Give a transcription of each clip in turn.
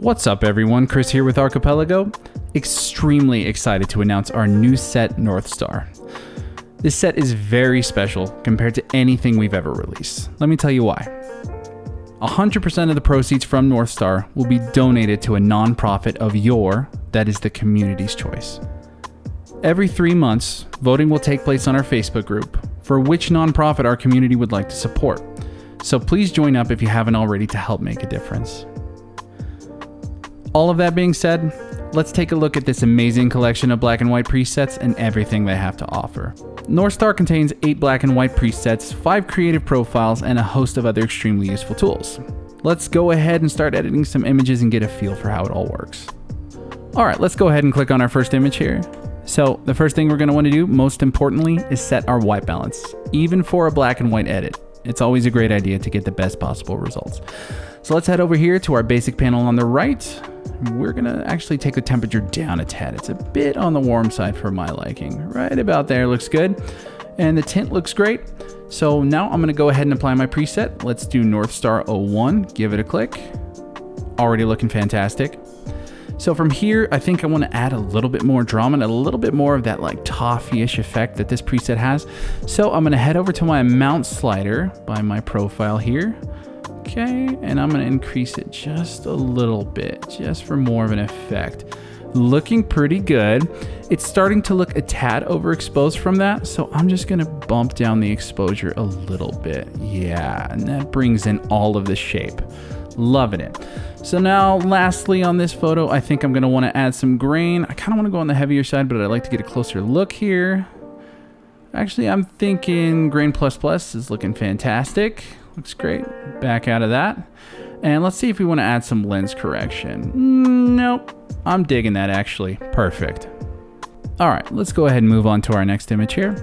What's up everyone, Chris here with Archipelago. Extremely excited to announce our new set, North Star. This set is very special compared to anything we've ever released. Let me tell you why. 100% of the proceeds from North Star will be donated to a nonprofit of your, that is the community's choice. Every 3 months, voting will take place on our Facebook group for which nonprofit our community would like to support. So please join up if you haven't already to help make a difference. All of that being said, let's take a look at this amazing collection of black and white presets and everything they have to offer. North Star contains 8 black and white presets, 5 creative profiles, and a host of other extremely useful tools. Let's go ahead and start editing some images and get a feel for how it all works. Alright, let's go ahead and click on our first image here. So the first thing we're going to want to do, most importantly, is set our white balance. Even for a black and white edit, it's always a great idea to get the best possible results. So let's head over here to our basic panel on the right. We're gonna actually take the temperature down a tad. It's a bit on the warm side for my liking. Right about there looks good. And the tint looks great. So now I'm gonna go ahead and apply my preset. Let's do North Star 01, give it a click. Already looking fantastic. So from here, I think I wanna add a little bit more drama and a little bit more of that like toffee-ish effect that this preset has. So I'm gonna head over to my amount slider by my profile here. Okay, and I'm gonna increase it just a little bit, just for more of an effect. Looking pretty good. It's starting to look a tad overexposed from that, so I'm just gonna bump down the exposure a little bit. Yeah, and that brings in all of the shape. Loving it. So now, lastly on this photo, I think I'm gonna wanna add some grain. I kinda wanna go on the heavier side, but I'd like to get a closer look here. Actually, I'm thinking grain plus plus is looking fantastic. Looks great. Back out of that. And let's see if we want to add some lens correction. Nope. I'm digging that actually. Perfect. All right, let's go ahead and move on to our next image here.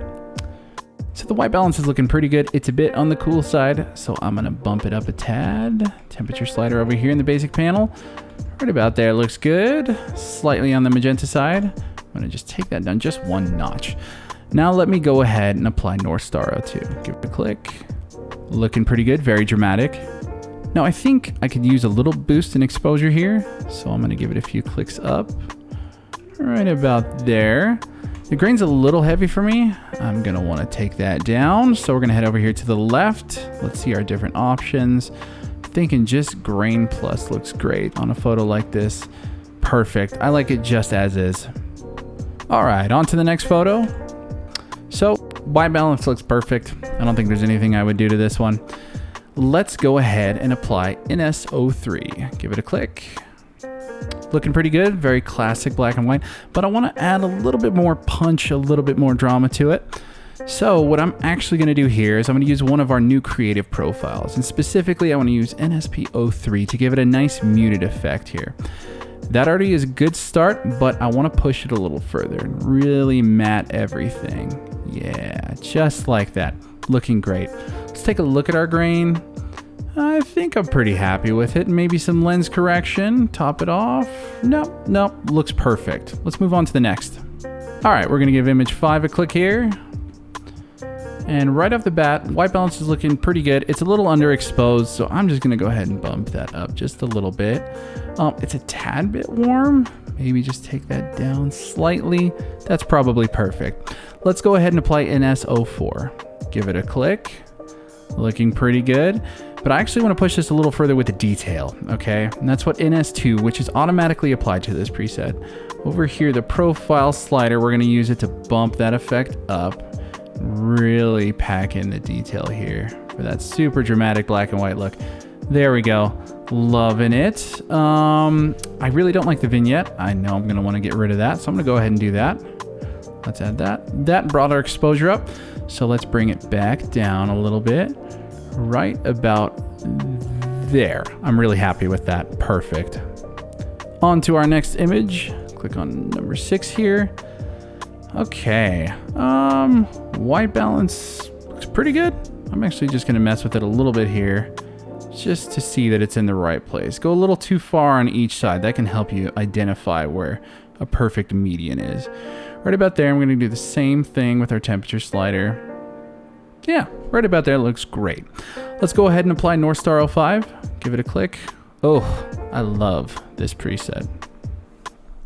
So the white balance is looking pretty good. It's a bit on the cool side, so I'm going to bump it up a tad. Temperature slider over here in the basic panel. Right about there looks good. Slightly on the magenta side. I'm going to just take that down just one notch. Now let me go ahead and apply North Star 02. Give it a click. Looking pretty good, very dramatic. Now I think I could use a little boost in exposure here, so I'm gonna give it a few clicks up. Right about there. The grain's a little heavy for me. I'm gonna wanna take that down. So we're gonna head over here to the left. Let's see our different options. Thinking just grain plus looks great on a photo like this. Perfect, I like it just as is. All right, on to the next photo. So white balance looks perfect. I don't think there's anything I would do to this one. Let's go ahead and apply NS03. Give it a click. Looking pretty good, very classic black and white, but I want to add a little bit more punch, a little bit more drama to it. So what I'm actually going to do here is I'm going to use one of our new creative profiles, and specifically I want to use NSP03 to give it a nice muted effect here. That already is a good start, but I want to push it a little further and really matte everything. Yeah, just like that. Looking great. Let's take a look at our grain. I think I'm pretty happy with it. Maybe some lens correction, top it off. Nope, looks perfect. Let's move on to the next. All right, we're gonna give image 5 a click here. And right off the bat, white balance is looking pretty good. It's a little underexposed, so I'm just gonna go ahead and bump that up just a little bit. It's a tad bit warm. Maybe just take that down slightly. That's probably perfect. Let's go ahead and apply NS04. Give it a click. Looking pretty good. But I actually want to push this a little further with the detail, okay? And that's what NS2, which is automatically applied to this preset. Over here, the profile slider, we're gonna use it to bump that effect up. Really pack in the detail here for that super dramatic black and white look. There we go. Loving it. I really don't like the vignette. I know I'm gonna want to get rid of that, so I'm gonna go ahead and do that. Let's add that. That brought our exposure up, so let's bring it back down a little bit. Right about there. I'm really happy with that. Perfect. On to our next image. Click on number 6 here. Okay. White balance looks pretty good. I'm actually just gonna mess with it a little bit here, just to see that it's in the right place. Go a little too far on each side. That can help you identify where a perfect median is. Right about there, I'm gonna do the same thing with our temperature slider. Yeah, right about there looks great. Let's go ahead and apply North Star 05. Give it a click. Oh, I love this preset.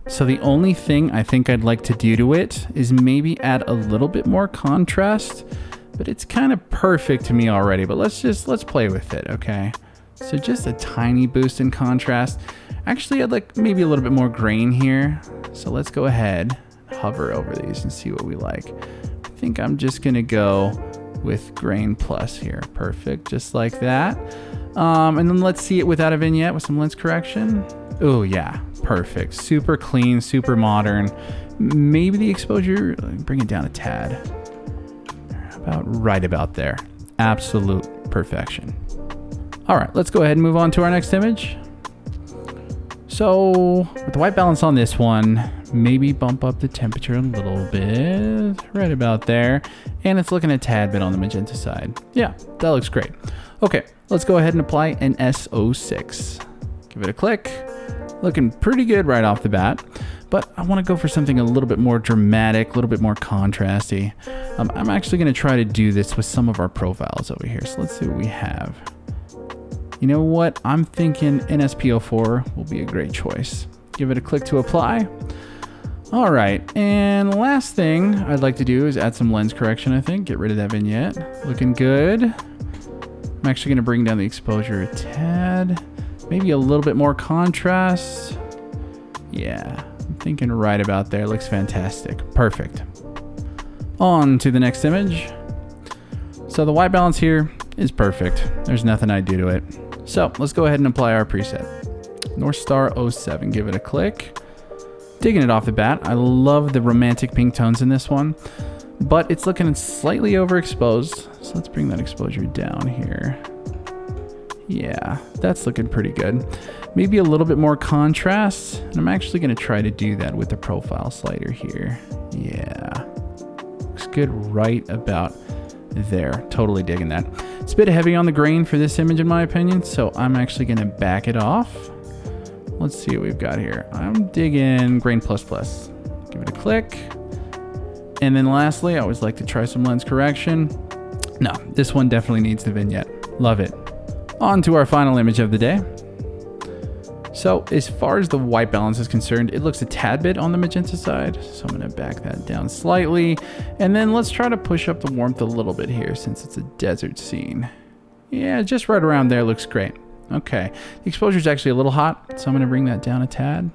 So the only thing I think I'd like to do to it is maybe add a little bit more contrast, but it's kind of perfect to me already, but let's play with it, okay? So just a tiny boost in contrast. Actually, I'd like maybe a little bit more grain here. So let's go ahead, hover over these and see what we like. I think I'm just gonna go with grain plus here. Perfect, just like that. And then let's see it without a vignette with some lens correction. Oh yeah, perfect. Super clean, super modern. Maybe the exposure, bring it down a tad. Right about there. Absolute perfection. All right, let's go ahead and move on to our next image. So with the white balance on this one, maybe bump up the temperature a little bit, right about there. And it's looking a tad bit on the magenta side. Yeah, that looks great. Okay, let's go ahead and apply an SO6. Give it a click. Looking pretty good right off the bat, but I want to go for something a little bit more dramatic, a little bit more contrasty. I'm actually going to try to do this with some of our profiles over here. So let's see what we have. You know what? I'm thinking NSPO4 will be a great choice. Give it a click to apply. All right, and last thing I'd like to do is add some lens correction, I think. Get rid of that vignette. Looking good. I'm actually going to bring down the exposure a tad. Maybe a little bit more contrast. Yeah, I'm thinking right about there. Looks fantastic. Perfect. On to the next image. So the white balance here is perfect. There's nothing I do to it. So let's go ahead and apply our preset. North Star 07, give it a click. Digging it off the bat. I love the romantic pink tones in this one, but it's looking slightly overexposed. So let's bring that exposure down here. Yeah, that's looking pretty good. Maybe a little bit more contrast, and I'm actually going to try to do that with the profile slider here. Yeah, looks good right about there. Totally digging that. It's a bit heavy on the grain for this image in my opinion, so I'm actually going to back it off. Let's see what we've got here. I'm digging grain plus plus. Give it a click. And then lastly, I always like to try some lens correction. No, this one definitely needs the vignette. Love it. On to our final image of the day. So as far as the white balance is concerned, it looks a tad bit on the magenta side. So I'm gonna back that down slightly. And then let's try to push up the warmth a little bit here since it's a desert scene. Yeah, just right around there looks great. Okay, the exposure is actually a little hot, so I'm gonna bring that down a tad.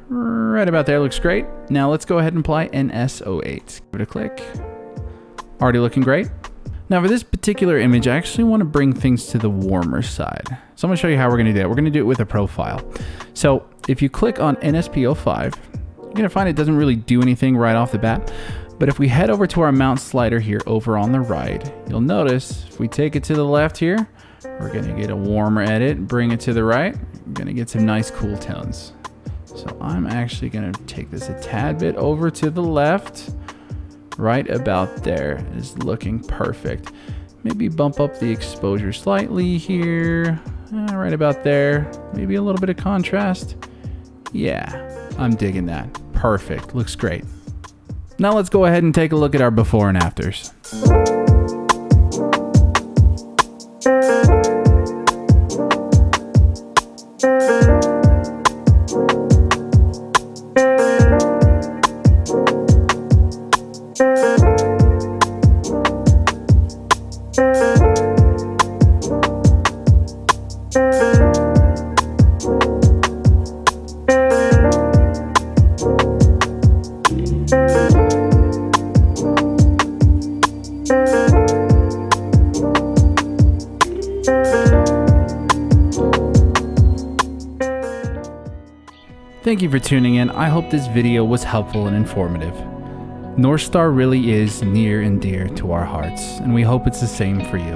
Right about there looks great. Now let's go ahead and apply NSO8. Give it a click. Already looking great. Now for this particular image, I actually want to bring things to the warmer side. So I'm going to show you how we're going to do it. We're going to do it with a profile. So if you click on NSPO5, you're going to find it doesn't really do anything right off the bat. But if we head over to our mount slider here over on the right, you'll notice if we take it to the left here, we're going to get a warmer edit. Bring it to the right, we're going to get some nice cool tones. So I'm actually going to take this a tad bit over to the left. Right about there is looking perfect. Maybe bump up the exposure slightly here. Right about there. Maybe a little bit of contrast. Yeah, I'm digging that. Perfect. Looks great. Now let's go ahead and take a look at our before and afters. Thank you for tuning in. I hope this video was helpful and informative. North Star really is near and dear to our hearts, and we hope it's the same for you.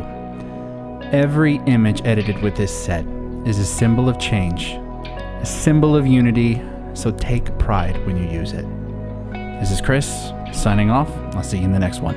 Every image edited with this set is a symbol of change, a symbol of unity, so take pride when you use it. This is Chris, signing off. I'll see you in the next one.